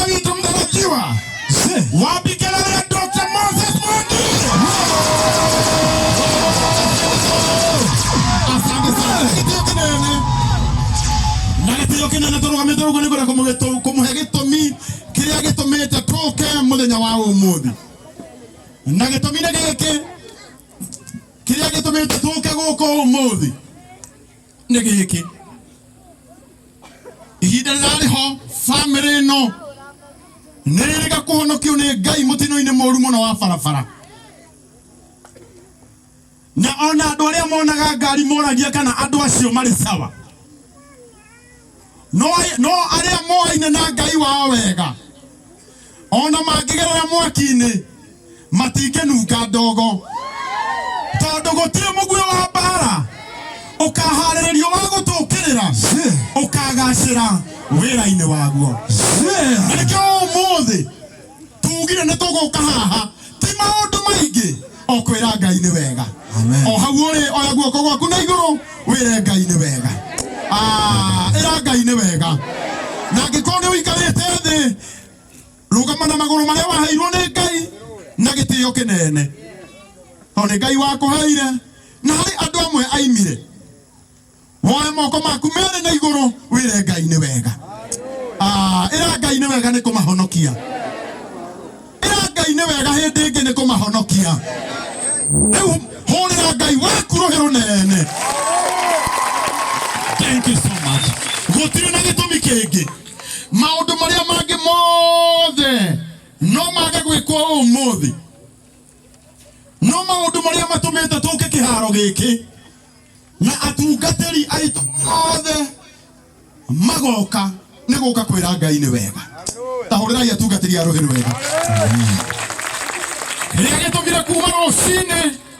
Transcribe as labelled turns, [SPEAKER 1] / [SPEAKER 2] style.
[SPEAKER 1] mama yetu mtarajiwa. Wapi kelele ya Dr. Moses Mwangi? Asante sana. Kitio kinene. Na kitio kinene turugamite uko nikora kumuhe gitumi kiria gitumite tuke muthenya wa umuthi. Na gitumi na giki kiria gitumite tuke guko umuthi. Ni giki. Ihinda rĩrarĩho family no nĩrĩga kũhonokio nĩ Ngai mũtino-inĩ mũru mũno wa barabara. Na ona andũ arĩa monaga ngari moragia kana andũ acio marĩ sawa. No arĩa moaine na Ngai wao wega. Ona mangĩgerera mwaki-inĩ matingĩnunga ndogo. Tondũ gũtirĩ mũguĩ wa mbara ukaharĩrĩrio wa gũtũkĩrĩra ukagacĩra wĩra-inĩ waguo. Nĩkĩo ũmũthĩ tugire nĩ tũgũka haha ti maũndũ maingĩ o kwĩra Ngai nĩ wega. O hau ũrĩ oya guoko gwaku na igũrũ wĩre Ngai nĩ wega. Ĩra Ngai nĩ wega. Na angĩkorwo nĩ ũikarĩte thĩ rũgama na magũrũ marĩa waheirwo nĩ Ngai na gĩtĩo kĩnene. Tondũ nĩ Ngai wakũheire na harĩ andũ amwe aimire. Woe moko maku merĩ na igũrũ wĩre Ngai nĩ wega. Ĩra Ngai nĩ wega nĩ kũmahonokia. Ĩra Ngai nĩ wega hĩndĩ ĩngĩ nĩ kũmahonokia. Rĩu hũrĩra Ngai waku rũhĩ rũnene. Thank you so much. Gũtirĩ na gĩtũmi kĩngĩ. Maũndũ marĩa mangĩ mothe no mage gwĩkwo ũmũthĩ. No maũndũ marĩa matũmĩte tũke kĩharo gĩkĩ na atungatĩri aitũ othe magoka nĩ gũka kwĩra Ngai nĩ wega. Tahũrĩrai atungatĩri a rũhĩ rwega. Rĩrĩa gĩtũmire kuma rũcinĩ